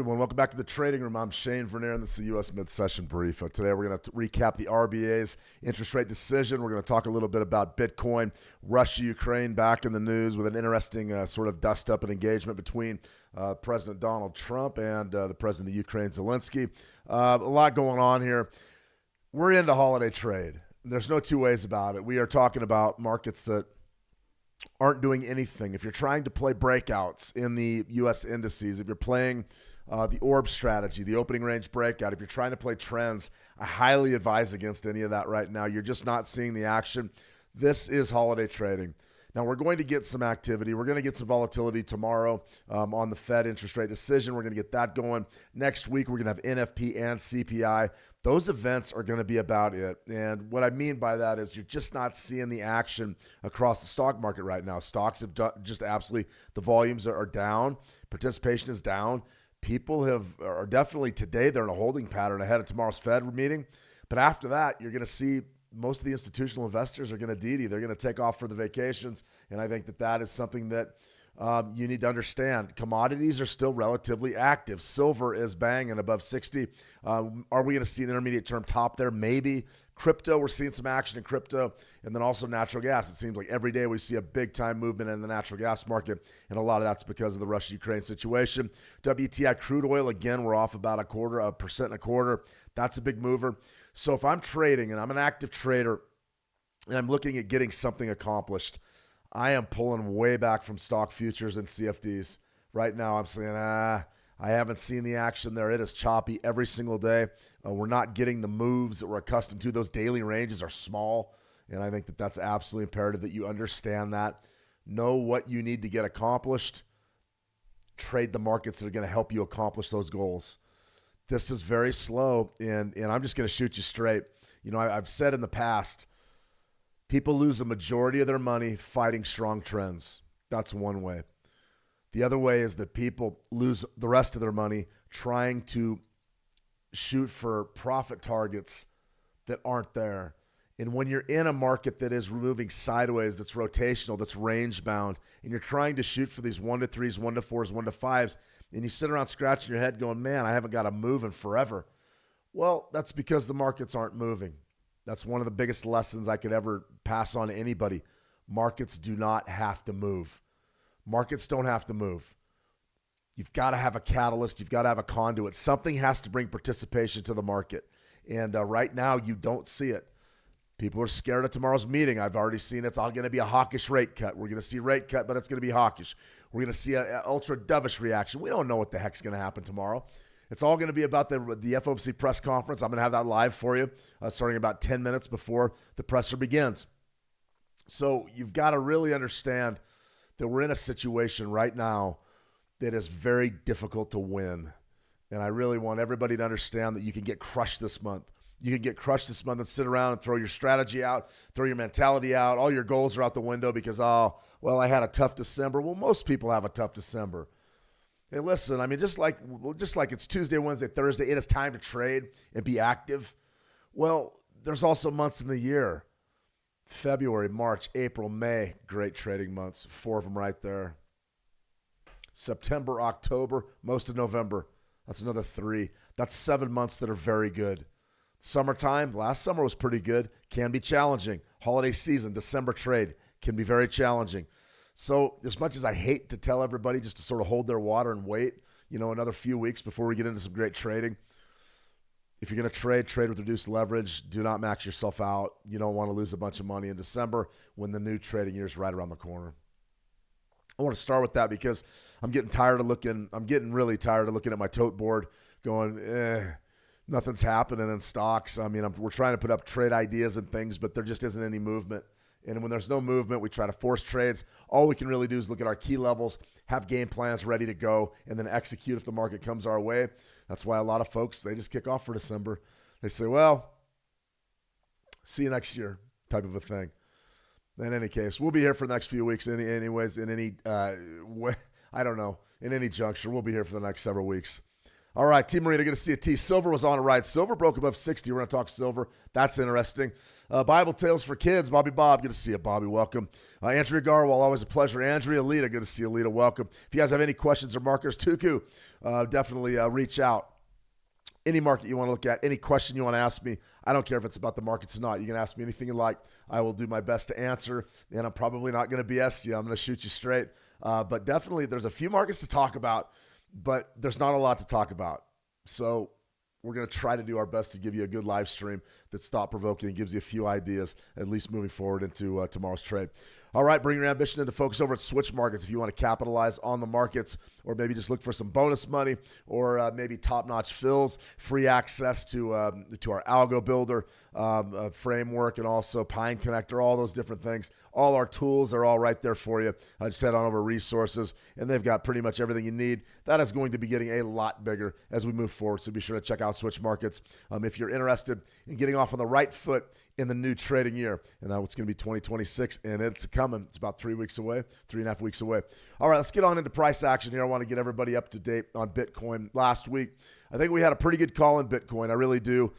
Welcome back to the Trading Room. I'm Shane Vernier, and this is the U.S. Mid-Session Brief. Today we're going to recap the RBA's interest rate decision. We're going to talk a little bit about Bitcoin, Russia, Ukraine back in the news with an interesting sort of dust-up and engagement between President Donald Trump and the President of Ukraine, Zelensky. A lot going on here. We're into holiday trade. There's no two ways about it. We are talking about markets that aren't doing anything. If you're trying to play breakouts in the U.S. indices, if you're playing the orb strategy, the opening range breakout, if you're trying to play trends, I highly advise against any of that right now. You're just not seeing the action. This is holiday trading. Now, we're going to get some activity. We're going to get some volatility tomorrow on the Fed interest rate decision. We're going to get that going. Next week, we're going to have NFP and CPI. Those events are going to be about it. And what I mean by that is you're just not seeing the action across the stock market right now. Stocks have just absolutely, the volumes are down. Participation is down. People are definitely today, they're in a holding pattern ahead of tomorrow's Fed meeting. But after that, you're going to see most of the institutional investors are going to DD. They're going to take off for the vacations. And I think that is something that you need to understand. Commodities are still relatively active. Silver is banging above 60. Are we going to see an intermediate term top there? Maybe. Crypto, we're seeing some action in crypto. And then also natural gas. It seems like every day we see a big time movement in the natural gas market. And a lot of that's because of the Russia-Ukraine situation. WTI crude oil, again, we're off about 1.25%. That's a big mover. So if I'm trading and I'm an active trader and I'm looking at getting something accomplished, I am pulling way back from stock futures and CFDs. Right now I'm saying, I haven't seen the action there. It is choppy every single day. We're not getting the moves that we're accustomed to. Those daily ranges are small, and I think that that's absolutely imperative that you understand that. Know what you need to get accomplished. Trade the markets that are going to help you accomplish those goals. This is very slow, and I'm just going to shoot you straight. You know, I've said in the past, people lose a majority of their money fighting strong trends. That's one way. The other way is that people lose the rest of their money trying to shoot for profit targets that aren't there. And when you're in a market that is moving sideways, that's rotational, that's range bound, and you're trying to shoot for these 1 to 3s, 1 to 4s, 1 to 5s, and you sit around scratching your head going, man, I haven't got a move in forever. Well, that's because the markets aren't moving. That's one of the biggest lessons I could ever pass on to anybody. Markets do not have to move. Markets don't have to move. You've got to have a catalyst. You've got to have a conduit. Something has to bring participation to the market. And right now, you don't see it. People are scared of tomorrow's meeting. I've already seen it's all going to be a hawkish rate cut. We're going to see rate cut, but it's going to be hawkish. We're going to see an ultra dovish reaction. We don't know what the heck's going to happen tomorrow. It's all going to be about the FOMC press conference. I'm going to have that live for you starting about 10 minutes before the presser begins. So you've got to really understand that we're in a situation right now that is very difficult to win. And I really want everybody to understand that you can get crushed this month. You can get crushed this month and sit around and throw your strategy out, throw your mentality out. All your goals are out the window because, I had a tough December. Well, most people have a tough December. Hey, listen, I mean, just like it's Tuesday, Wednesday, Thursday, it is time to trade and be active. Well, there's also months in the year. February, March, April, May, great trading months. 4 of them right there. September, October, most of November. That's another 3. That's 7 months that are very good. Summertime, last summer was pretty good. Can be challenging. Holiday season, December trade can be very challenging. So as much as I hate to tell everybody just to sort of hold their water and wait, another few weeks before we get into some great trading, if you're going to trade with reduced leverage. Do not max yourself out. You don't want to lose a bunch of money in December when the new trading year is right around the corner. I want to start with that because I'm getting really tired of looking at my tote board going, nothing's happening in stocks. I mean, we're trying to put up trade ideas and things, but there just isn't any movement. And when there's no movement, we try to force trades. All we can really do is look at our key levels, have game plans ready to go, and then execute if the market comes our way. That's why a lot of folks, they just kick off for December. They say, well, see you next year type of a thing. In any case, we'll be here for the next few weeks anyways, in any juncture. We'll be here for the next several weeks. All right, T Marina, good to see you. T Silver was on a ride. Silver broke above 60. We're going to talk silver. That's interesting. Bible Tales for Kids, Bobby Bob. Good to see you, Bobby. Welcome. Andrea Garwal, always a pleasure. Andrea Alita, good to see you, Alita. Welcome. If you guys have any questions or markers, Tuku, definitely reach out. Any market you want to look at, any question you want to ask me, I don't care if it's about the markets or not. You can ask me anything you like. I will do my best to answer, and I'm probably not going to BS you. I'm going to shoot you straight. But definitely there's a few markets to talk about, but there's not a lot to talk about. So we're going to try to do our best to give you a good live stream that's thought-provoking and gives you a few ideas, at least moving forward into tomorrow's trade. All right, bring your ambition into focus over at Switch Markets if you want to capitalize on the markets, or maybe just look for some bonus money, or maybe top-notch fills, free access to our algo builder framework, and also Pine Connector, all those different things. All our tools are all right there for you. Just head on over to resources, and they've got pretty much everything you need. That is going to be getting a lot bigger as we move forward, so be sure to check out Switch Markets if you're interested in getting off on the right foot in the new trading year. And now it's going to be 2026, and it's coming. It's about 3.5 weeks away. All right, let's get on into price action here. I want to get everybody up to date on Bitcoin. Last week, I think we had a pretty good call in Bitcoin. I really do.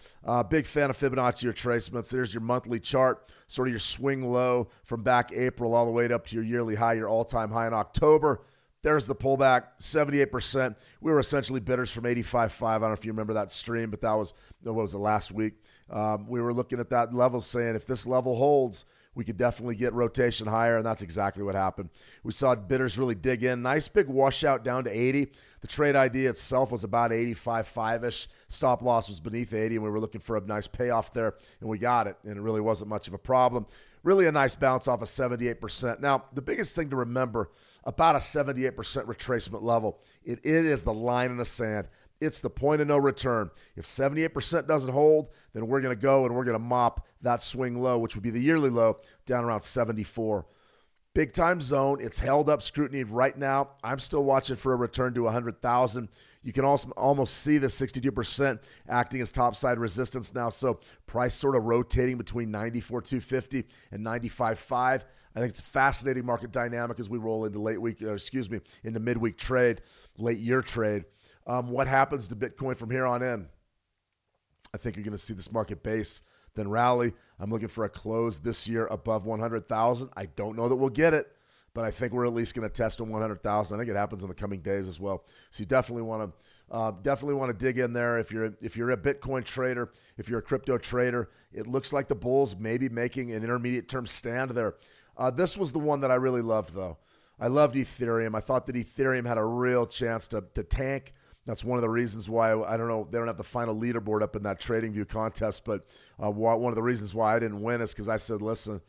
Big fan of Fibonacci retracements. There's your monthly chart, sort of your swing low from back April all the way up to your yearly high, your all-time high in October. There's the pullback, 78%. We were essentially bidders from 85.5. I don't know if you remember that stream, but that was, what was it, last week? We were looking at that level saying if this level holds, we could definitely get rotation higher, and that's exactly what happened. We saw bidders really dig in. Nice big washout down to 80. The trade idea itself was about 85.5-ish. Stop loss was beneath 80, and we were looking for a nice payoff there, and we got it, and it really wasn't much of a problem. Really a nice bounce off of 78%. Now, the biggest thing to remember about a 78% retracement level, it is the line in the sand. It's the point of no return. If 78% doesn't hold, then we're going to go and we're going to mop that swing low, which would be the yearly low, down around 74. Big time zone. It's held up scrutiny right now. I'm still watching for a return to 100,000. You can also almost see the 62% acting as topside resistance now. So price sort of rotating between 94,250 and 95.5. I think it's a fascinating market dynamic as we roll into into midweek trade, late year trade. What happens to Bitcoin from here on in? I think you're going to see this market base, then rally. I'm looking for a close this year above 100,000. I don't know that we'll get it, but I think we're at least going to test on 100,000. I think it happens in the coming days as well. So you definitely want to dig in there. If you're a Bitcoin trader, if you're a crypto trader, it looks like the bulls may be making an intermediate term stand there. This was the one that I really loved, though. I loved Ethereum. I thought that Ethereum had a real chance to tank. That's one of the reasons why, I don't know, they don't have the final leaderboard up in that TradingView contest, but one of the reasons why I didn't win is because I said, listen,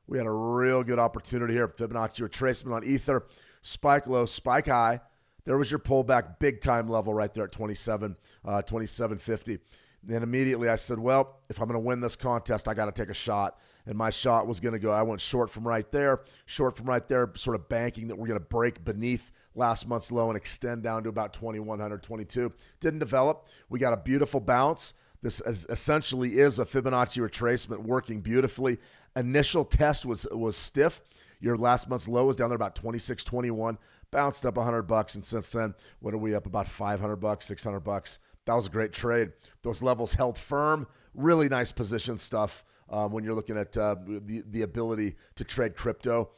we had a real good opportunity here. Fibonacci retracement on Ether, spike low, spike high. There was your pullback, big time level right there at 27.50. Then immediately I said, well, if I'm going to win this contest, I got to take a shot. And my shot was going to go, I went short from right there, sort of banking that we're going to break beneath last month's low and extend down to about 2,122. Didn't develop. We got a beautiful bounce. This essentially is a Fibonacci retracement working beautifully. Initial test was stiff. Your last month's low was down there about 26.21, bounced up $100, and since then, what are we up about $500, $600? That was a great trade. Those levels held firm. Really nice position stuff when you're looking at the ability to trade crypto.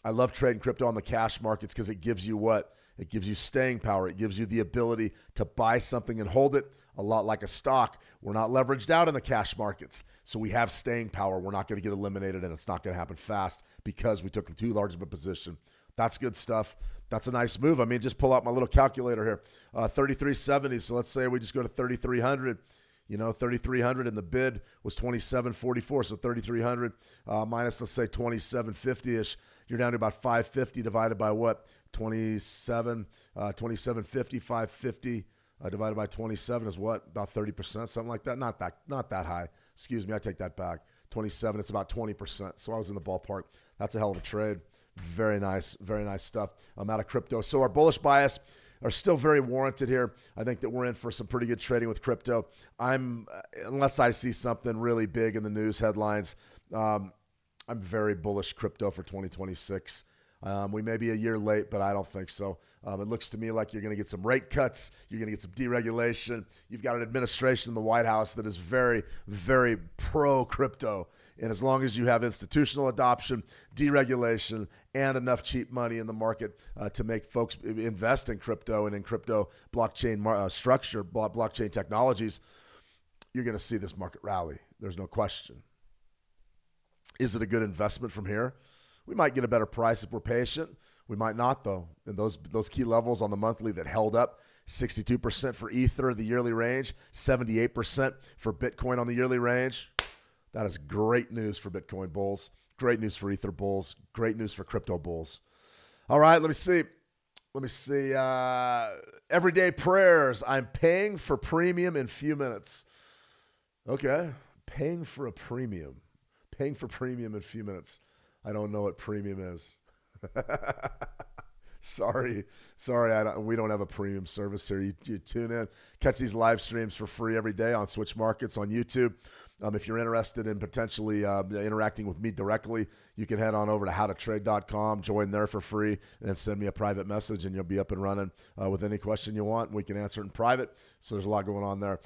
I love trading crypto on the cash markets because it gives you what? It gives you staying power. It gives you the ability to buy something and hold it, a lot like a stock. We're not leveraged out in the cash markets, so we have staying power. We're not going to get eliminated, and it's not going to happen fast because we took too large of a position. That's good stuff. That's a nice move. I mean, just pull out my little calculator here. 3370. So let's say we just go to 3,300. 3,300 and the bid was 2744. So 3,300 minus, let's say, 2750-ish. You're down to about 550 divided by what? 2750, 550 divided by 27 is what? About 30%, something like that. Not that high. Excuse me, I take that back. 27, it's about 20%. So I was in the ballpark. That's a hell of a trade. Very nice stuff. I'm out of crypto. So our bullish bias are still very warranted here. I think that we're in for some pretty good trading with crypto. Unless I see something really big in the news headlines, I'm very bullish crypto for 2026. We may be a year late, but I don't think so. It looks to me like you're going to get some rate cuts. You're going to get some deregulation. You've got an administration in the White House that is very, very pro-crypto. And as long as you have institutional adoption, deregulation, and enough cheap money in the market to make folks invest in crypto and in crypto blockchain structure, blockchain technologies, you're going to see this market rally. There's no question. Is it a good investment from here? We might get a better price if we're patient. We might not, though. And those key levels on the monthly that held up, 62% for Ether, the yearly range, 78% for Bitcoin on the yearly range. That is great news for Bitcoin bulls, great news for Ether bulls, great news for crypto bulls. All right, let me see. Everyday prayers. I'm paying for premium in a few minutes. Okay, paying for premium in a few minutes. I don't know what premium is. Sorry. We don't have a premium service here. You tune in, catch these live streams for free every day on Switch Markets on YouTube. If you're interested in potentially interacting with me directly, you can head on over to howtotrade.com, join there for free, and then send me a private message, and you'll be up and running with any question you want, and we can answer it in private. So there's a lot going on there.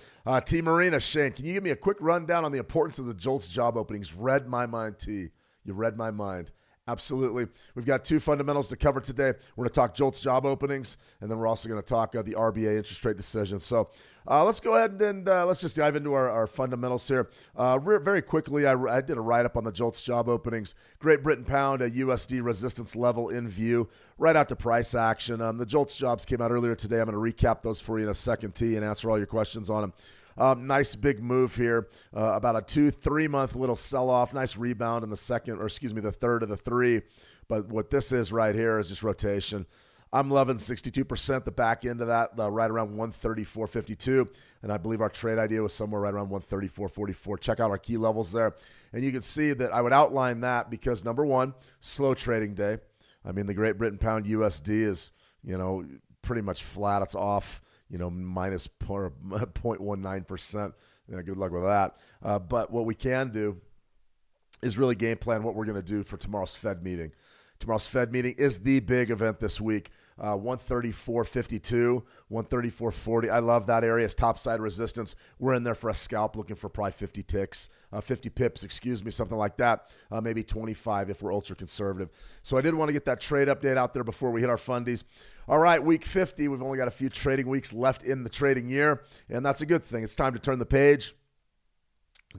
T. Marina, Shane, can you give me a quick rundown on the importance of the JOLTS job openings? Read my mind, T. You read my mind. Absolutely. We've got two fundamentals to cover today. We're going to talk JOLTS job openings, and then we're also going to talk the RBA interest rate decision. So let's go ahead and let's just dive into our fundamentals here. Very quickly, I did a write-up on the JOLTS job openings. Great Britain pound, a USD resistance level in view, right out to price action. The JOLTS jobs came out earlier today. I'm going to recap those for you in a second, T, and answer all your questions on them. Nice big move here, about a 2-3 month little sell-off, nice rebound in the third of the three. But what this is right here is just rotation. I'm loving 62%, the back end of that, right around 134.52. And I believe our trade idea was somewhere right around 134.44. Check out our key levels there. And you can see that I would outline that because, number one, slow trading day. I mean, the Great Britain pound USD is, pretty much flat. It's off. Minus 0.19%. Good luck with that. But what we can do is really game plan what we're going to do for tomorrow's Fed meeting. Tomorrow's Fed meeting is the big event this week. 134.52, 134.40. I love that area as topside resistance. We're in there for a scalp looking for probably 50 pips, something like that. Maybe 25 if we're ultra conservative. So I did want to get that trade update out there before we hit our fundies. All right, week 50. We've only got a few trading weeks left in the trading year, and that's a good thing. It's time to turn the page.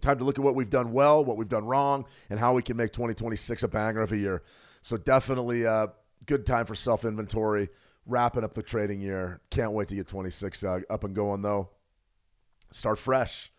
Time to look at what we've done well, what we've done wrong, and how we can make 2026 a banger of a year. So definitely good time for self-inventory, wrapping up the trading year. Can't wait to get 26 up and going, though. Start fresh.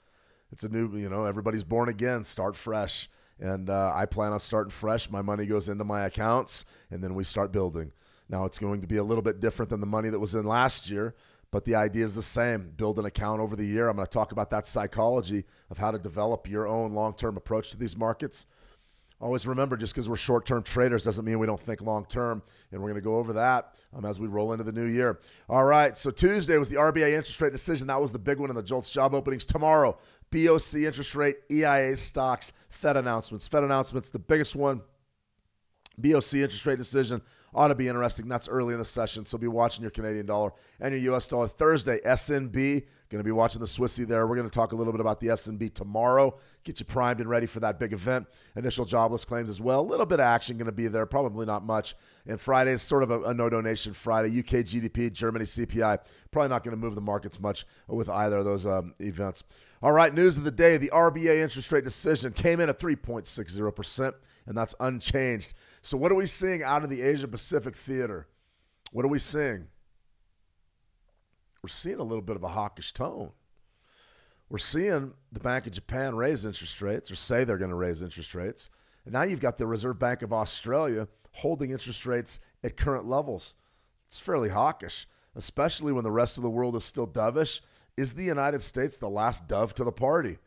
It's a new, everybody's born again. Start fresh. And I plan on starting fresh. My money goes into my accounts, and then we start building. Now, it's going to be a little bit different than the money that was in last year, but the idea is the same. Build an account over the year. I'm going to talk about that psychology of how to develop your own long-term approach to these markets. Always remember, just because we're short-term traders doesn't mean we don't think long-term, and we're going to go over that as we roll into the new year. All right, so Tuesday was the RBA interest rate decision. That was the big one in the JOLTS job openings. Tomorrow, BOC interest rate, EIA stocks, Fed announcements. Fed announcements, the biggest one, BOC interest rate decision. Ought to be interesting. That's early in the session, so be watching your Canadian dollar and your U.S. dollar. Thursday, SNB Going to be watching the Swissy there. We're going to talk a little bit about the S&B tomorrow, get you primed and ready for that big event. Initial jobless claims as well. A little bit of action going to be there, probably not much. And Friday is sort of a no-donation Friday. UK GDP, Germany CPI, probably not going to move the markets much with either of those events. All right, news of the day, the RBA interest rate decision came in at 3.60%, and that's unchanged. So what are we seeing out of the Asia-Pacific theater? What are we seeing? We're seeing a little bit of a hawkish tone. We're seeing the Bank of Japan raise interest rates, or say they're going to raise interest rates. And now you've got the Reserve Bank of Australia holding interest rates at current levels. It's fairly hawkish, especially when the rest of the world is still dovish. Is the United States the last dove to the party?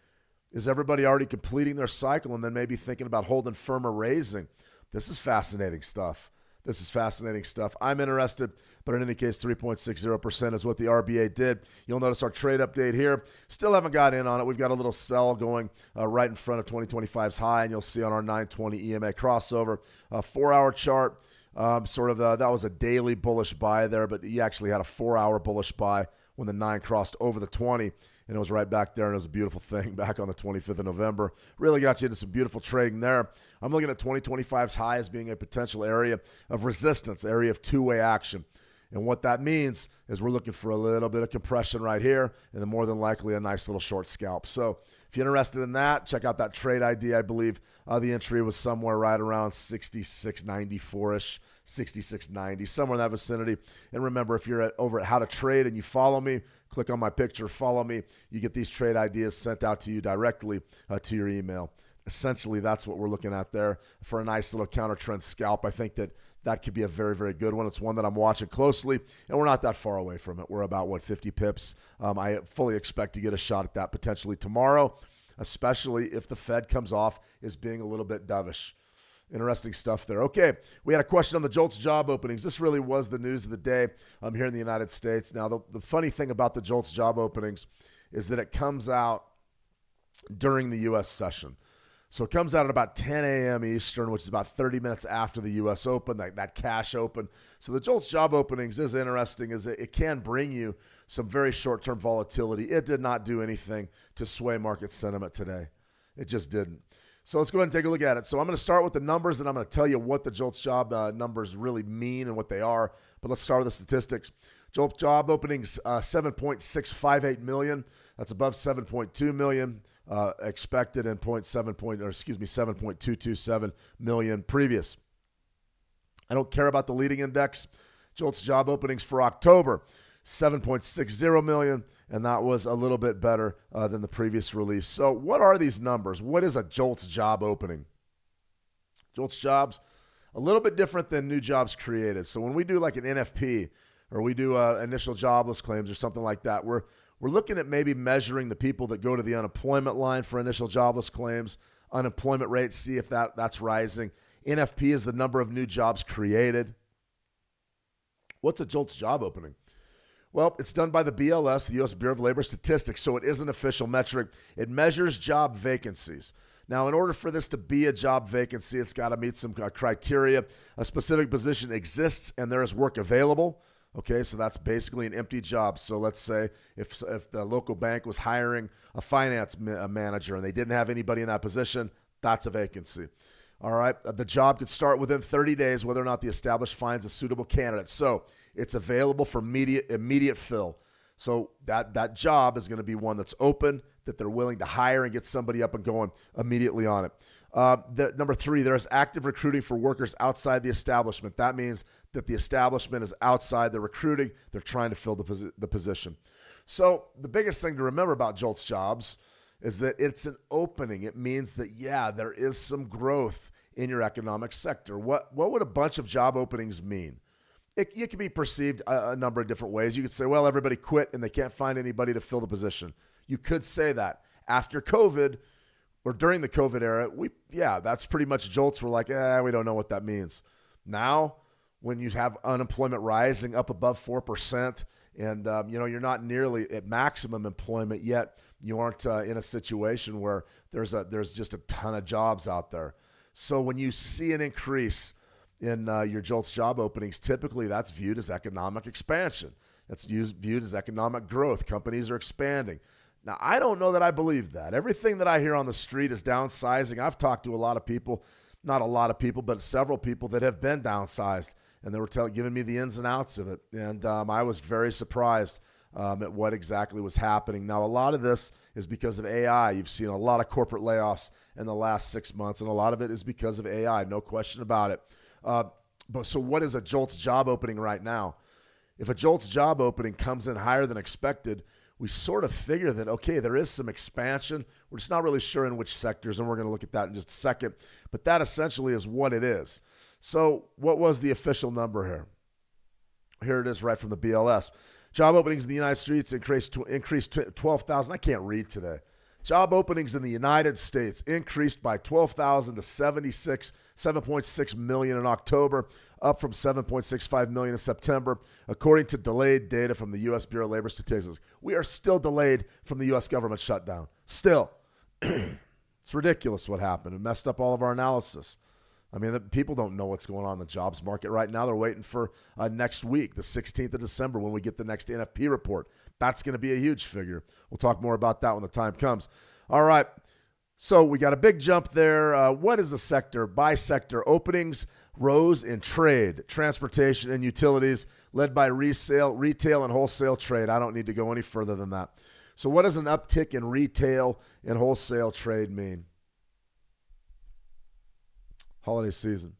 Is everybody already completing their cycle and then maybe thinking about holding firm or raising? This is fascinating stuff. This is fascinating stuff. I'm interested, but in any case, 3.60% is what the RBA did. You'll notice our trade update here. Still haven't got in on it. We've got a little sell going right in front of 2025's high, and you'll see on our 920 EMA crossover. 4-hour chart, that was a daily bullish buy there, but you actually had a 4-hour bullish buy when the 9 crossed over the 20, and it was right back there, and it was a beautiful thing back on the 25th of November. Really got you into some beautiful trading there. I'm looking at 2025's high as being a potential area of resistance, area of two-way action. And what that means is we're looking for a little bit of compression right here, and then more than likely a nice little short scalp. So if you're interested in that, check out that trade ID. I believe the entry was somewhere right around 66.94-ish, 66.90, somewhere in that vicinity. And remember, if you're over at How to Trade and you follow me, click on my picture, follow me. You get these trade ideas sent out to you directly to your email. Essentially, that's what we're looking at there for a nice little counter trend scalp. I think that could be a very, very good one. It's one that I'm watching closely, and we're not that far away from it. We're about, 50 pips. I fully expect to get a shot at that potentially tomorrow, especially if the Fed comes off as being a little bit dovish. Interesting stuff there. Okay, we had a question on the JOLTS job openings. This really was the news of the day here in the United States. Now, the funny thing about the JOLTS job openings is that it comes out during the U.S. session. So it comes out at about 10 a.m. Eastern, which is about 30 minutes after the U.S. Open, that cash open. So the JOLTS job openings is interesting as it can bring you some very short-term volatility. It did not do anything to sway market sentiment today. It just didn't. So let's go ahead and take a look at it. So I'm going to start with the numbers, and I'm going to tell you what the JOLTS job numbers really mean and what they are. But let's start with the statistics. JOLTS job openings, 7.658 million. That's above 7.2 million. Expected in 7.227 million previous. I don't care about the leading index. JOLTS job openings for October, 7.60 million, and that was a little bit better than the previous release. So what are these numbers? What is a JOLTS job opening? JOLTS jobs, a little bit different than new jobs created. So when we do like an NFP or we do initial jobless claims or something like that, we're looking at maybe measuring the people that go to the unemployment line for initial jobless claims, unemployment rate, see if that's rising. NFP is the number of new jobs created. What's a JOLTS job opening? Well, it's done by the BLS, the U.S. Bureau of Labor Statistics, so it is an official metric. It measures job vacancies. Now, in order for this to be a job vacancy, it's got to meet some criteria. A specific position exists and there is work available. Okay, so that's basically an empty job. So let's say if the local bank was hiring a finance manager and they didn't have anybody in that position, that's a vacancy. All right, the job could start within 30 days whether or not the established finds a suitable candidate. So it's available for immediate fill. So that job is going to be one that's open, that they're willing to hire and get somebody up and going immediately on it. Number 3, there's active recruiting for workers outside the establishment. That means that the establishment is outside the recruiting. They're trying to fill the position. So the biggest thing to remember about JOLTS jobs is that it's an opening. It means that, yeah, there is some growth in your economic sector. What would a bunch of job openings mean? It can be perceived a number of different ways. You could say, well, everybody quit and they can't find anybody to fill the position. You could say that. After COVID, or during the COVID era, that's pretty much JOLTS. We're like, we don't know what that means. Now, when you have unemployment rising up above 4%, and you're not nearly at maximum employment yet, you aren't in a situation where there's just a ton of jobs out there. So when you see an increase in your JOLTS job openings, typically that's viewed as economic expansion. That's viewed as economic growth. Companies are expanding. Now, I don't know that I believe that. Everything that I hear on the street is downsizing. I've talked to a lot of people, not a lot of people, but several people that have been downsized, and they were giving me the ins and outs of it. And I was very surprised at what exactly was happening. Now, a lot of this is because of AI. You've seen a lot of corporate layoffs in the last 6 months, and a lot of it is because of AI, no question about it. So what is a JOLTS job opening right now? If a JOLTS job opening comes in higher than expected, we sort of figure that, okay, there is some expansion. We're just not really sure in which sectors, and we're going to look at that in just a second. But that essentially is what it is. So what was the official number here? Here it is right from the BLS. Job openings in the United States increased 12,000. I can't read today. Job openings in the United States increased by 12,000 to 7.6 million in October, up from 7.65 million in September, according to delayed data from the U.S. Bureau of Labor Statistics. We are still delayed from the U.S. government shutdown. Still. It's ridiculous what happened. It messed up all of our analysis. I mean, people don't know what's going on in the jobs market right now. They're waiting for next week, the 16th of December, when we get the next NFP report. That's going to be a huge figure. We'll talk more about that when the time comes. All right. So we got a big jump there. What is the sector? By sector, openings rose in trade, transportation, and utilities, led by retail, and wholesale trade. I don't need to go any further than that. So what does an uptick in retail and wholesale trade mean? Holiday season.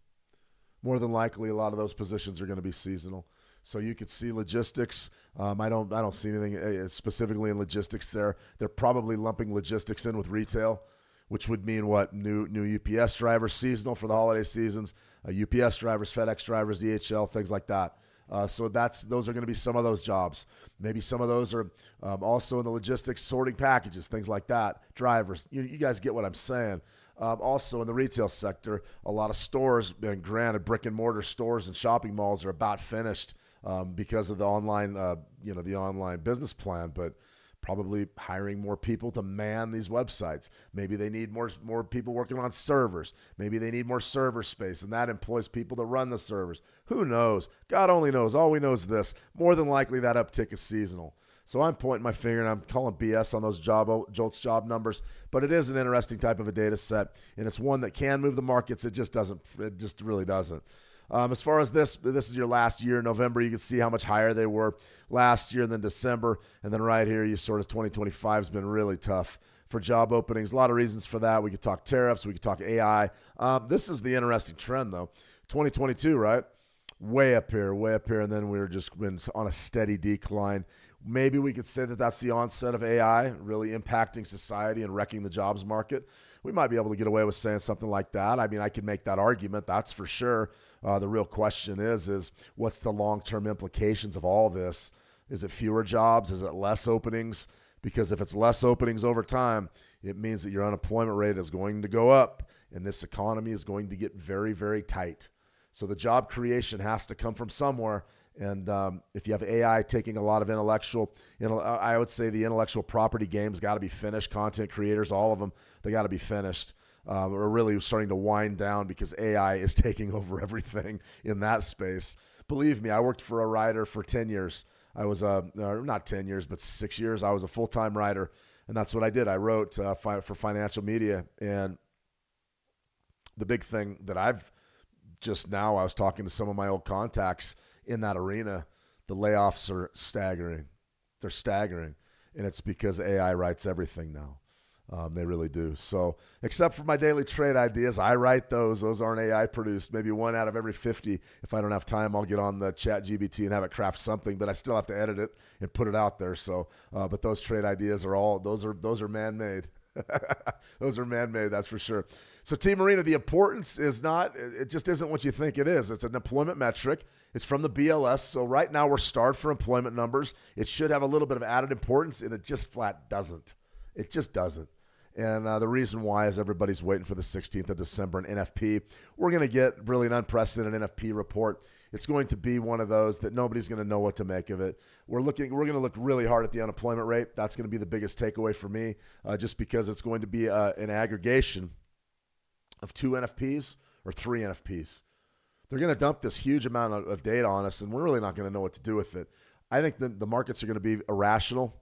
More than likely, a lot of those positions are going to be seasonal. So you could see logistics. I don't see anything specifically in logistics there. They're probably lumping logistics in with retail, which would mean what? New UPS drivers, seasonal for the holiday seasons, UPS drivers, FedEx drivers, DHL, things like that. So those are going to be some of those jobs. Maybe some of those are also in the logistics, sorting packages, things like that. Drivers, you guys get what I'm saying. Also in the retail sector, a lot of stores, and granted, brick and mortar stores and shopping malls are about finished because of the online, the online business plan, but probably hiring more people to man these websites. Maybe they need more people working on servers. Maybe they need more server space, and that employs people to run the servers. Who knows? God only knows. All we know is this. More than likely, that uptick is seasonal. So I'm pointing my finger, and I'm calling BS on those JOLTS job numbers, but it is an interesting type of a data set, and it's one that can move the markets. It just really doesn't. As far as this is your last year, November, you can see how much higher they were last year than December. And then right here, you sort of 2025 has been really tough for job openings. A lot of reasons for that. We could talk tariffs. We could talk AI. This is the interesting trend, though. 2022, right? Way up here. And then we're just been on a steady decline. Maybe we could say that that's the onset of AI really impacting society and wrecking the jobs market. We might be able to get away with saying something like that. I mean, I could make that argument, that's for sure. The real question is what's the long-term implications of all this? Is it fewer jobs? Is it less openings? Because if it's less openings over time, it means that your unemployment rate is going to go up, and this economy is going to get very, very tight. So the job creation has to come from somewhere. And if you have AI taking a lot of I would say the intellectual property game's got to be finished. Content creators, all of them, they got to be finished. We're really starting to wind down because AI is taking over everything in that space. Believe me, I worked for a writer for 10 years. I was not 10 years, but 6 years. I was a full-time writer, and that's what I did. I wrote for financial media, and the big thing that I was talking to some of my old contacts in that arena, the layoffs are staggering. They're staggering, and it's because AI writes everything now. They really do. So except for my daily trade ideas, I write those. Those aren't AI produced. Maybe one out of every 50. If I don't have time, I'll get on the ChatGPT and have it craft something, but I still have to edit it and put it out there. So, but those trade ideas those are man-made. Those are man-made, that's for sure. So Team Marina, the importance is it just isn't what you think it is. It's an employment metric. It's from the BLS. So right now we're starved for employment numbers. It should have a little bit of added importance, and it just flat doesn't. It just doesn't. And the reason why is everybody's waiting for the 16th of December in NFP. We're going to get really an unprecedented NFP report. It's going to be one of those that nobody's going to know what to make of it. We're going to look really hard at the unemployment rate. That's going to be the biggest takeaway for me, just because it's going to be an aggregation of 2 NFPs or 3 NFPs. They're going to dump this huge amount of data on us, and we're really not going to know what to do with it. I think the markets are going to be irrational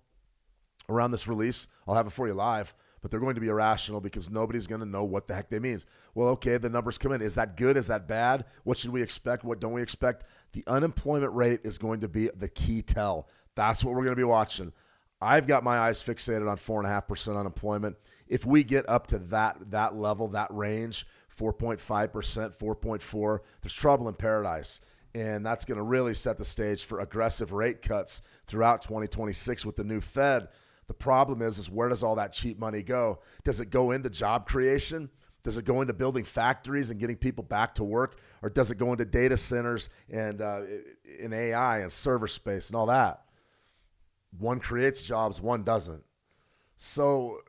around this release. I'll have it for you live, but they're going to be irrational because nobody's going to know what the heck they means. Well, okay, the numbers come in. Is that good? Is that bad? What should we expect? What don't we expect? The unemployment rate is going to be the key tell. That's what we're going to be watching. I've got my eyes fixated on 4.5% unemployment. If we get up to that level, that range, 4.5%, 4.4, there's trouble in paradise. And that's going to really set the stage for aggressive rate cuts throughout 2026 with the new Fed. The problem is where does all that cheap money go? Does it go into job creation? Does it go into building factories and getting people back to work? Or does it go into data centers and in AI and server space and all that? One creates jobs, one doesn't. So,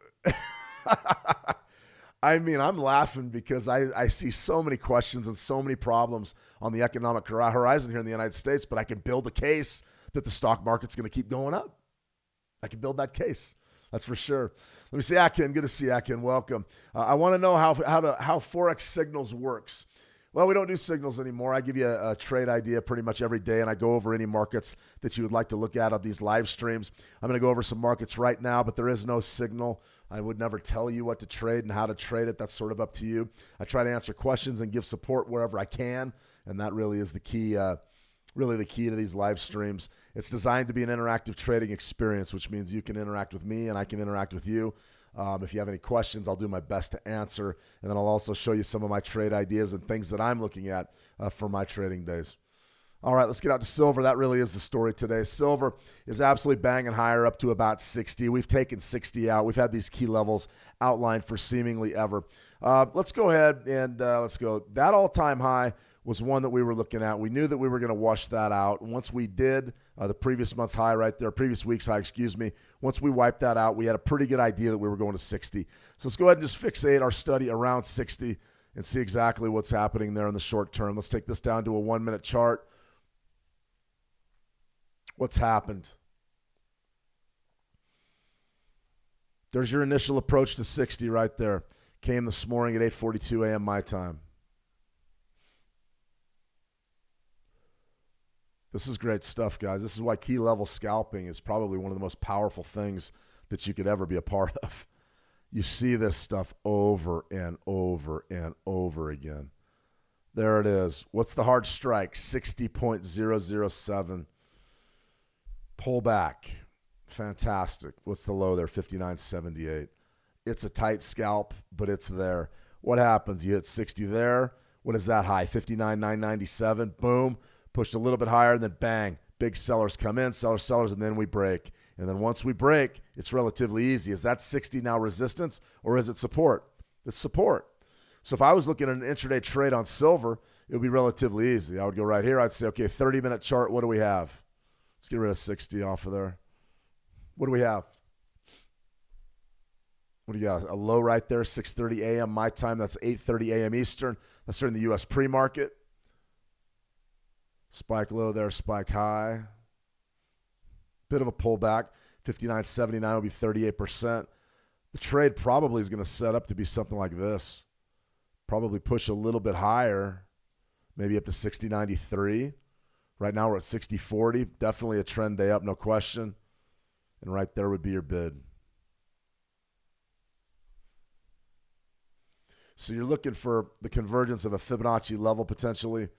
I mean, I'm laughing because I see so many questions and so many problems on the economic horizon here in the United States, but I can build a case that the stock market's going to keep going up. I can build that case. That's for sure. Let me see Akin. Good to see you, Akin. Welcome. I want to know how Forex signals works. Well, we don't do signals anymore. I give you a trade idea pretty much every day, and I go over any markets that you would like to look at on these live streams. I'm going to go over some markets right now, but there is no signal. I would never tell you what to trade and how to trade it. That's sort of up to you. I try to answer questions and give support wherever I can, and that really is the key, really the key to these live streams. It's designed to be an interactive trading experience, which means you can interact with me and I can interact with you. If you have any questions, I'll do my best to answer. And then I'll also show you some of my trade ideas and things that I'm looking at for my trading days. All right, let's get out to silver. That really is the story today. Silver is absolutely banging higher up to about 60. We've taken 60 out. We've had these key levels outlined for seemingly ever. Let's go ahead and let's go. That all-time high was one that we were looking at. We knew that we were going to wash that out. Once we did, the previous month's high right there, previous week's high, excuse me, once we wiped that out, we had a pretty good idea that we were going to 60. So let's go ahead and just fixate our study around 60 and see exactly what's happening there in the short term. Let's take this down to a 1-minute chart. What's happened? There's your initial approach to 60 right there. Came this morning at 8:42 a.m. my time. This is great stuff, guys. This is why key level scalping is probably one of the most powerful things that you could ever be a part of. You see this stuff over and over and over again. There it is. What's the hard strike? 60.007. Pull back. Fantastic. What's the low there? 59.78. It's a tight scalp, but it's there. What happens? You hit 60 there. What is that high? 59.997. Boom. Pushed a little bit higher, and then bang, big sellers come in, sellers, and then we break. And then once we break, it's relatively easy. Is that 60 now resistance, or is it support? It's support. So if I was looking at an intraday trade on silver, it would be relatively easy. I would go right here. I'd say, okay, 30-minute chart, what do we have? Let's get rid of 60 off of there. What do we have? What do you got? A low right there, 6:30 a.m. my time. That's 8:30 a.m. Eastern. That's during the U.S. pre-market. Spike low there, spike high. Bit of a pullback. 59.79 will be 38%. The trade probably is going to set up to be something like this. Probably push a little bit higher, maybe up to 60.93. Right now we're at 60.40. Definitely a trend day up, no question. And right there would be your bid. So you're looking for the convergence of a Fibonacci level potentially.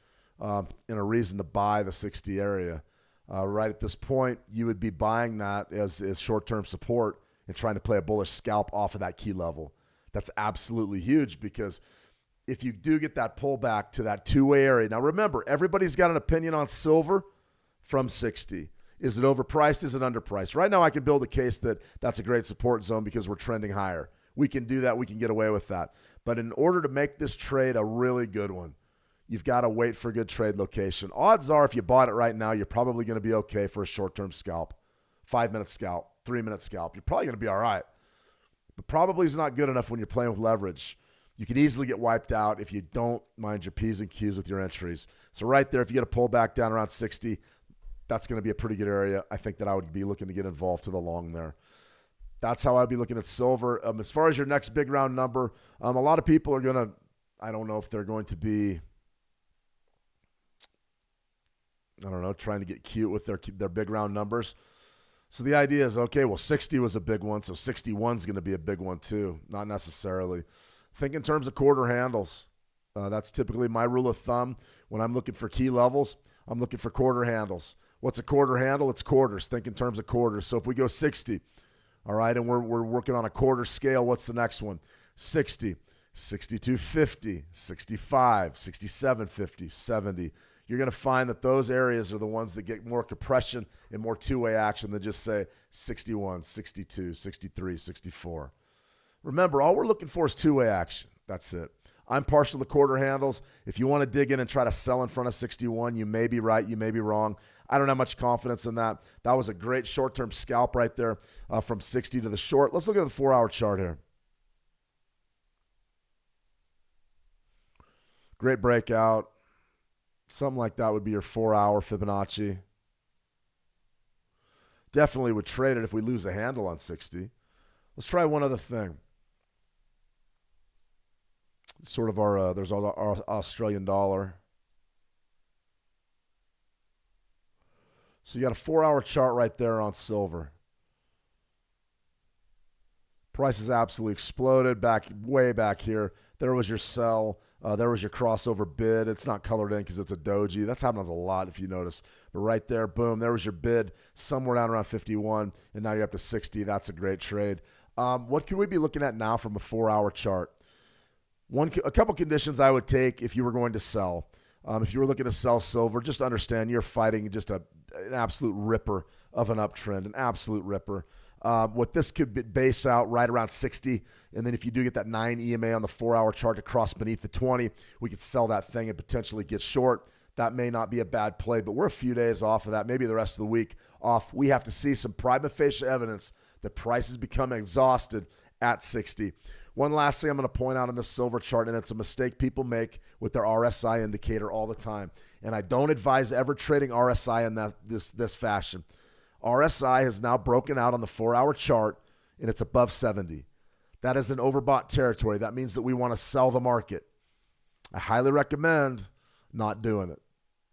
In a reason to buy the 60 area. Right at this point, you would be buying that as short-term support and trying to play a bullish scalp off of that key level. That's absolutely huge because if you do get that pullback to that two-way area. Now remember, everybody's got an opinion on silver from 60. Is it overpriced? Is it underpriced? Right now I can build a case that that's a great support zone because we're trending higher. We can do that. We can get away with that. But in order to make this trade a really good one, you've got to wait for a good trade location. Odds are if you bought it right now, you're probably going to be okay for a short-term scalp. 5-minute scalp, 3-minute scalp. You're probably going to be all right. But probably is not good enough when you're playing with leverage. You can easily get wiped out if you don't mind your P's and Q's with your entries. So right there, if you get a pullback down around 60, that's going to be a pretty good area. I think that I would be looking to get involved to the long there. That's how I'd be looking at silver. As far as your next big round number, a lot of people are going to, I don't know if they're going to be I don't know, trying to get cute with their big round numbers. So the idea is, okay, well, 60 was a big one, so 61 is going to be a big one too. Not necessarily. Think in terms of quarter handles. That's typically my rule of thumb. When I'm looking for key levels, I'm looking for quarter handles. What's a quarter handle? It's quarters. Think in terms of quarters. So if we go 60, all right, and we're working on a quarter scale, what's the next one? 60, 62.50, 65, 67.50, 70. You're going to find that those areas are the ones that get more compression and more two-way action than just say 61, 62, 63, 64. Remember, all we're looking for is two-way action. That's it. I'm partial to quarter handles. If you want to dig in and try to sell in front of 61, you may be right, you may be wrong. I don't have much confidence in that. That was a great short-term scalp right there from 60 to the short. Let's look at the 4-hour chart here. Great breakout. Something like that would be your 4-hour Fibonacci. Definitely would trade it if we lose a handle on 60. Let's try one other thing. Sort of there's our Australian dollar. So you got a 4-hour chart right there on silver. Price has absolutely exploded way back here. There was your sell. There was your crossover bid. It's not colored in because it's a doji. That's happened a lot if you notice. But right there, boom, there was your bid somewhere down around 51, and now you're up to 60. That's a great trade. What could we be looking at now from a 4-hour chart? A couple conditions I would take if you were going to sell. If you were looking to sell silver, just understand you're fighting just an absolute ripper of an uptrend, an absolute ripper. What this could base out right around 60, and then if you do get that 9 EMA on the 4-hour chart to cross beneath the 20, we could sell that thing and potentially get short. That may not be a bad play, but we're a few days off of that, maybe the rest of the week off. We have to see some prima facie evidence that price is becoming exhausted at 60. One last thing I'm going to point out on this silver chart, and it's a mistake people make with their RSI indicator all the time, and I don't advise ever trading RSI in this fashion. RSI has now broken out on the 4-hour chart, and it's above 70. That is an overbought territory. That means that we want to sell the market. I highly recommend not doing it.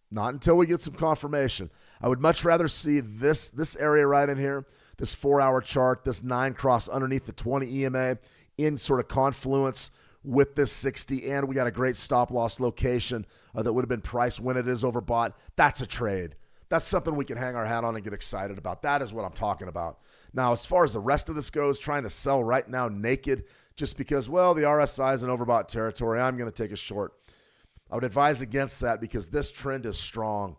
Not until we get some confirmation. I would much rather see this area right in here, this 4-hour chart, this 9 cross underneath the 20 EMA in sort of confluence with this 60, and we got a great stop-loss location that would have been priced when it is overbought. That's a trade. That's something we can hang our hat on and get excited about. That is what I'm talking about. Now, as far as the rest of this goes, trying to sell right now naked just because, well, the RSI is an overbought territory, I'm going to take a short. I would advise against that because this trend is strong.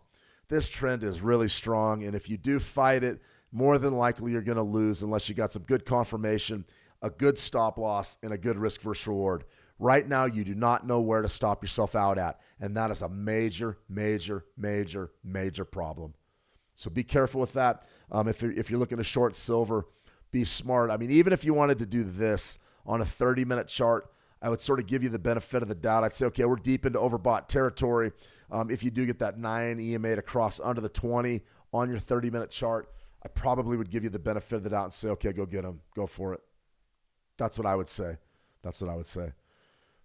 This trend is really strong, and if you do fight it, more than likely you're going to lose unless you got some good confirmation, a good stop loss, and a good risk versus reward. Right now, you do not know where to stop yourself out at, and that is a major, major, major, major problem. So be careful with that. If you're looking to short silver, be smart. I mean, even if you wanted to do this on a 30-minute chart, I would sort of give you the benefit of the doubt. I'd say, okay, we're deep into overbought territory. If you do get that 9 EMA to cross under the 20 on your 30-minute chart, I probably would give you the benefit of the doubt and say, okay, go get them. Go for it. That's what I would say. That's what I would say.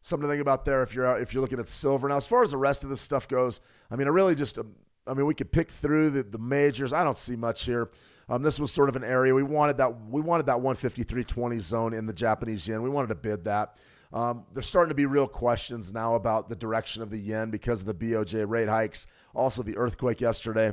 Something to think about there if you're looking at silver. Now, as far as the rest of this stuff goes, I mean, we could pick through the majors. I don't see much here. This was sort of an area we wanted that 153.20 zone in the Japanese yen. We wanted to bid that. There's starting to be real questions now about the direction of the yen because of the BOJ rate hikes. Also, the earthquake yesterday.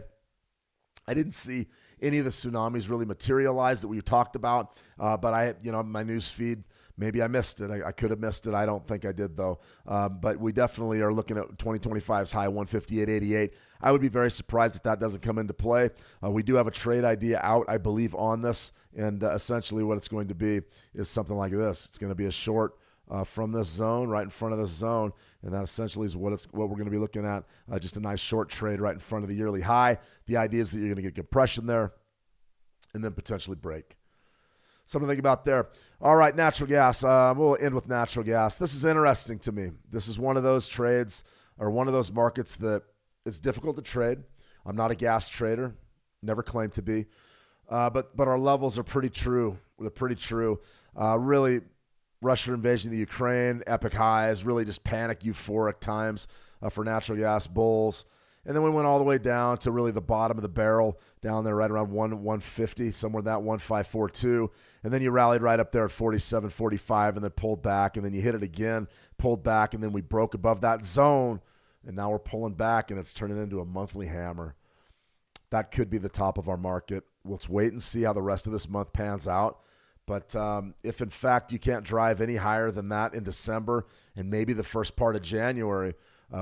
I didn't see any of the tsunamis really materialize that we talked about, but my news feed, maybe I missed it. I could have missed it. I don't think I did, though. But we definitely are looking at 2025's high, 158.88. I would be very surprised if that doesn't come into play. We do have a trade idea out, I believe, on this, and essentially what it's going to be is something like this. It's going to be a short from this zone, right in front of this zone, and that essentially is what we're going to be looking at, just a nice short trade right in front of the yearly high. The idea is that you're going to get compression there and then potentially break. Something to think about there. All right, natural gas. We'll end with natural gas. This is interesting to me. This is one of those trades or one of those markets that it's difficult to trade. I'm not a gas trader, never claimed to be, but our levels are pretty true. They're pretty true. Really, Russian invasion of the Ukraine, epic highs, really just panic, euphoric times for natural gas bulls. And then we went all the way down to really the bottom of the barrel, down there right around 150, somewhere in that 1542. And then you rallied right up there at 47.45 and then pulled back. And then you hit it again, pulled back, and then we broke above that zone. And now we're pulling back, and it's turning into a monthly hammer. That could be the top of our market. Let's wait and see how the rest of this month pans out. But if, in fact, you can't drive any higher than that in December and maybe the first part of January,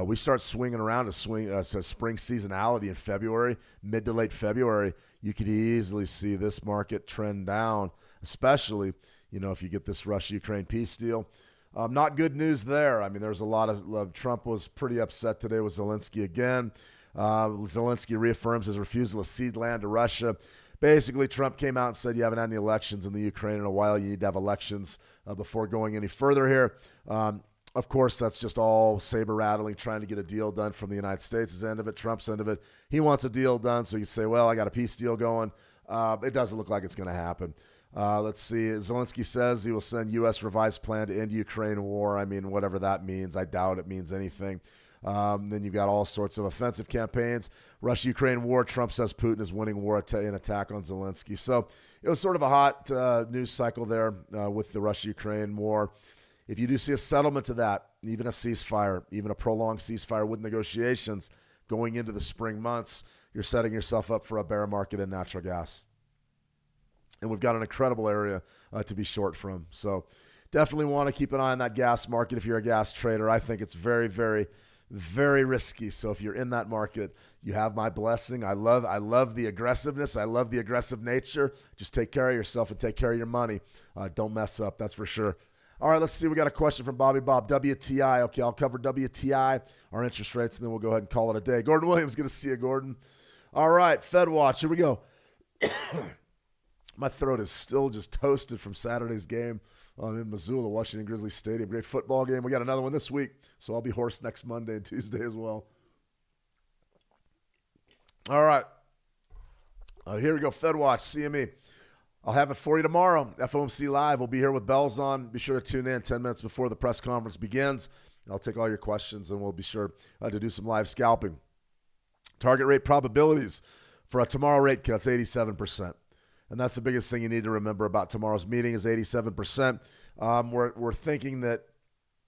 we start swinging around to spring seasonality in February, mid to late February. You could easily see this market trend down, especially, if you get this Russia-Ukraine peace deal. Not good news there. I mean, there's a lot of Trump was pretty upset today with Zelensky again. Zelensky reaffirms his refusal to cede land to Russia. Basically, Trump came out and said, you haven't had any elections in the Ukraine in a while. You need to have elections before going any further here. Of course, that's just all saber-rattling, trying to get a deal done from the United States' end of it, Trump's end of it. He wants a deal done, so you say, well, I got a peace deal going. It doesn't look like it's going to happen. Let's see. Zelensky says he will send U.S. revised plan to end Ukraine war. I mean, whatever that means. I doubt it means anything. Then you've got all sorts of offensive campaigns. Russia-Ukraine war. Trump says Putin is winning war in attack on Zelensky. So it was sort of a hot news cycle there with the Russia-Ukraine war. If you do see a settlement to that, even a ceasefire, even a prolonged ceasefire with negotiations going into the spring months, you're setting yourself up for a bear market in natural gas. And we've got an incredible area to be short from. So definitely want to keep an eye on that gas market if you're a gas trader. I think it's very, very, very risky. So if you're in that market, you have my blessing. I love the aggressiveness. I love the aggressive nature. Just take care of yourself and take care of your money. Don't mess up, that's for sure. All right, let's see. We got a question from Bobby Bob. WTI. Okay, I'll cover WTI, our interest rates, and then we'll go ahead and call it a day. Gordon Williams, good to see you, Gordon. All right, Fed Watch. Here we go. My throat is still just toasted from Saturday's game in Missoula, Washington Grizzlies Stadium. Great football game. We got another one this week, so I'll be hoarse next Monday and Tuesday as well. All right. Here we go. Fed Watch, CME. I'll have it for you tomorrow. FOMC Live. We'll be here with bells on. Be sure to tune in 10 minutes before the press conference begins. I'll take all your questions, and we'll be sure to do some live scalping. Target rate probabilities for a tomorrow rate cut's 87%. And that's the biggest thing you need to remember about tomorrow's meeting is 87%. We're thinking that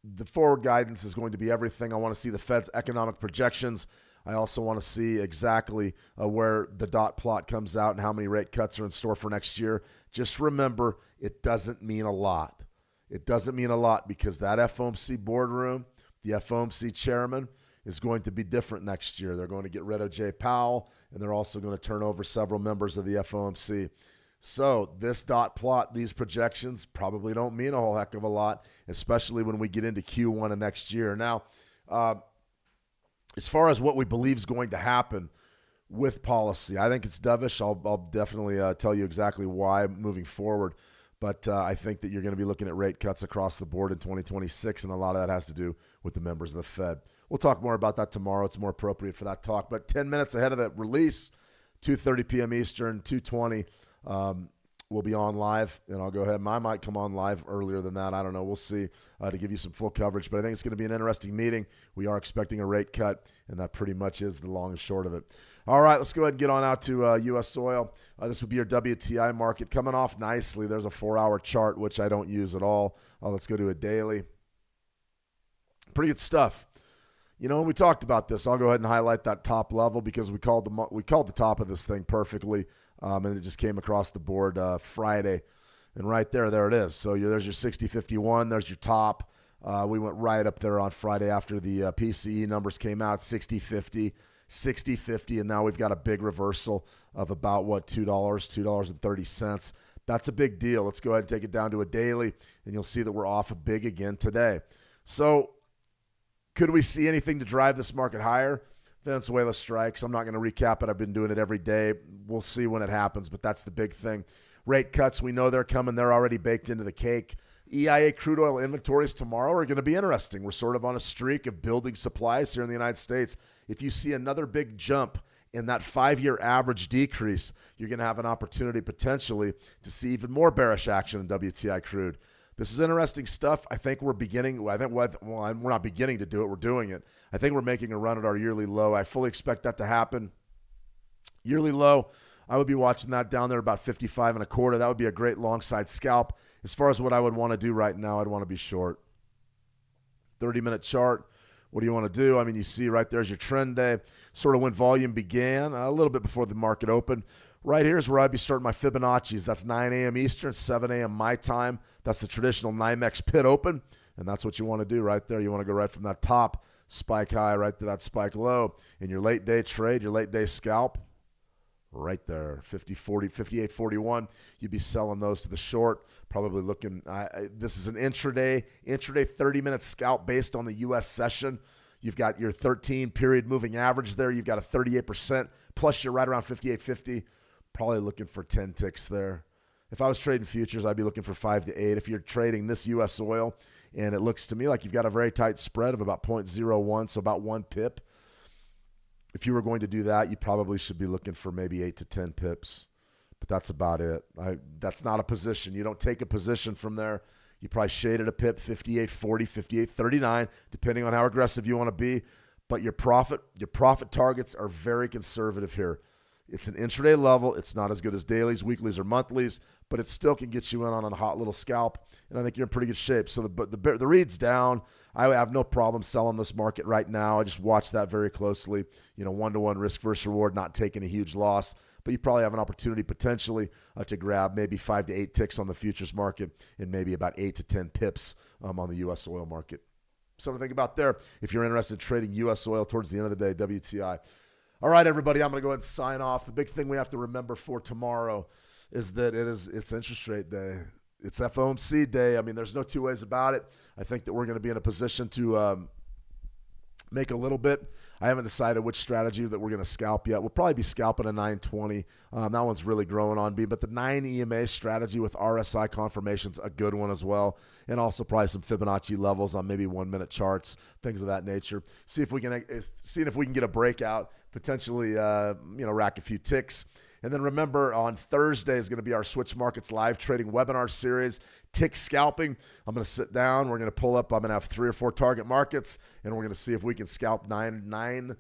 the forward guidance is going to be everything. I want to see the Fed's economic projections. I also want to see exactly where the dot plot comes out and how many rate cuts are in store for next year. Just remember, it doesn't mean a lot. It doesn't mean a lot because that FOMC boardroom, the FOMC chairman, is going to be different next year. They're going to get rid of Jay Powell, and they're also going to turn over several members of the FOMC. So this dot plot, these projections probably don't mean a whole heck of a lot, especially when we get into Q1 of next year. Now, as far as what we believe is going to happen with policy, I think it's dovish. I'll definitely tell you exactly why moving forward. But I think that you're going to be looking at rate cuts across the board in 2026, and a lot of that has to do with the members of the Fed. We'll talk more about that tomorrow. It's more appropriate for that talk. But 10 minutes ahead of that release, 2:30 p.m. Eastern, 2:20, we'll be on live, and I'll go ahead. I might come on live earlier than that. I don't know. We'll see to give you some full coverage. But I think it's going to be an interesting meeting. We are expecting a rate cut, and that pretty much is the long and short of it. All right, let's go ahead and get on out to U.S. oil. This would be your WTI market coming off nicely. There's a 4-hour chart, which I don't use at all. Let's go to a daily. Pretty good stuff. You know, we talked about this. I'll go ahead and highlight that top level because we called the top of this thing perfectly. And it just came across the board Friday. And right there it is. So there's your 60.51. There's your top. We went right up there on Friday after the PCE numbers came out, 60.50, 60.50. And now we've got a big reversal of about, $2.30. That's a big deal. Let's go ahead and take it down to a daily, and you'll see that we're off a big again today. So could we see anything to drive this market higher? Venezuela strikes. I'm not going to recap it. I've been doing it every day. We'll see when it happens, but that's the big thing. Rate cuts, we know they're coming. They're already baked into the cake. EIA crude oil inventories tomorrow are going to be interesting. We're sort of on a streak of building supplies here in the United States. If you see another big jump in that 5-year average decrease, you're going to have an opportunity potentially to see even more bearish action in WTI crude. This is interesting stuff. I think we're not beginning to do it. We're doing it. I think we're making a run at our yearly low. I fully expect that to happen. Yearly low, I would be watching that down there about 55 and a quarter. That would be a great long side scalp. As far as what I would want to do right now, I'd want to be short. 30-minute chart. What do you want to do? I mean, you see right there's your trend day, sort of when volume began, a little bit before the market opened. Right here is where I'd be starting my Fibonacci's. That's 9 a.m. Eastern, 7 a.m. my time. That's the traditional NYMEX pit open, and that's what you want to do right there. You want to go right from that top spike high right to that spike low. In your late day trade, your late day scalp, right there, 50, 40, 58, 41. You'd be selling those to the short, probably looking. This is an intraday 30-minute scalp based on the U.S. session. You've got your 13-period moving average there. You've got a 38%, plus you're right around 58.50. Probably looking for 10 ticks there. If I was trading futures, I'd be looking for 5 to 8. If you're trading this U.S. oil, and it looks to me like you've got a very tight spread of about 0.01, so about 1 pip. If you were going to do that, you probably should be looking for maybe 8 to 10 pips. But that's about it. That's not a position. You don't take a position from there. You probably shaded a pip, 58.40, 58.39, depending on how aggressive you want to be. But your profit targets are very conservative here. It's an intraday level. It's not as good as dailies, weeklies, or monthlies, but it still can get you in on a hot little scalp, and I think you're in pretty good shape. So the read's down. I have no problem selling this market right now. I just watch that very closely. 1-to-1 risk versus reward, not taking a huge loss, but you probably have an opportunity potentially to grab maybe 5 to 8 ticks on the futures market and maybe about 8 to 10 pips on the U.S. oil market. Something to think about there if you're interested in trading U.S. oil towards the end of the day, WTI. All right, everybody, I'm going to go ahead and sign off. The big thing we have to remember for tomorrow is that it's interest rate day. It's FOMC day. I mean, there's no two ways about it. I think that we're going to be in a position to make a little bit. I haven't decided which strategy that we're going to scalp yet. We'll probably be scalping a 920. That one's really growing on me. But the 9 EMA strategy with RSI confirmation's a good one as well. And also probably some Fibonacci levels on maybe 1-minute charts, things of that nature. See if we can get a breakout, potentially rack a few ticks. And then remember, on Thursday is going to be our Switch Markets live trading webinar series, tick scalping. I'm going to sit down. We're going to pull up. I'm going to have 3 or 4 target markets, and we're going to see if we can scalp 9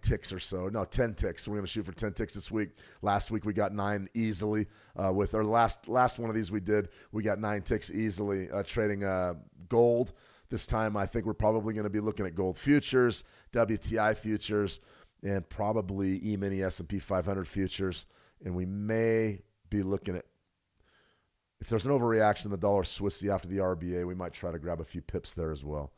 ticks or so. No, 10 ticks. We're going to shoot for 10 ticks this week. Last week we got 9 easily. With our last one of these we got 9 ticks easily trading gold. This time I think we're probably going to be looking at gold futures, WTI futures, and probably E-mini S&P 500 futures. And we may be looking at, if there's an overreaction in the dollar Swissy after the RBA, we might try to grab a few pips there as well.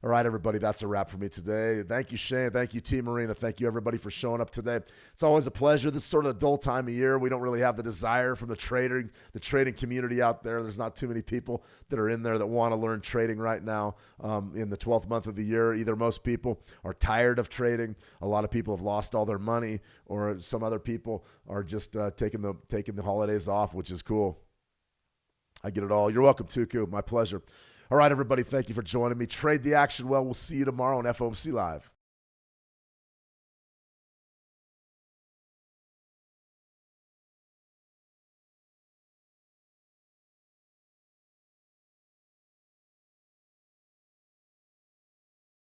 All right, everybody, that's a wrap for me today. Thank you, Shane. Thank you, Team Marina. Thank you, everybody, for showing up today. It's always a pleasure. This is sort of a dull time of year. We don't really have the desire from the trading community out there. There's not too many people that are in there that want to learn trading right now in the 12th month of the year. Either most people are tired of trading. A lot of people have lost all their money, or some other people are just taking the holidays off, which is cool. I get it all. You're welcome, Tuku. My pleasure. All right, everybody, thank you for joining me. Trade the action well. We'll see you tomorrow on FOMC Live.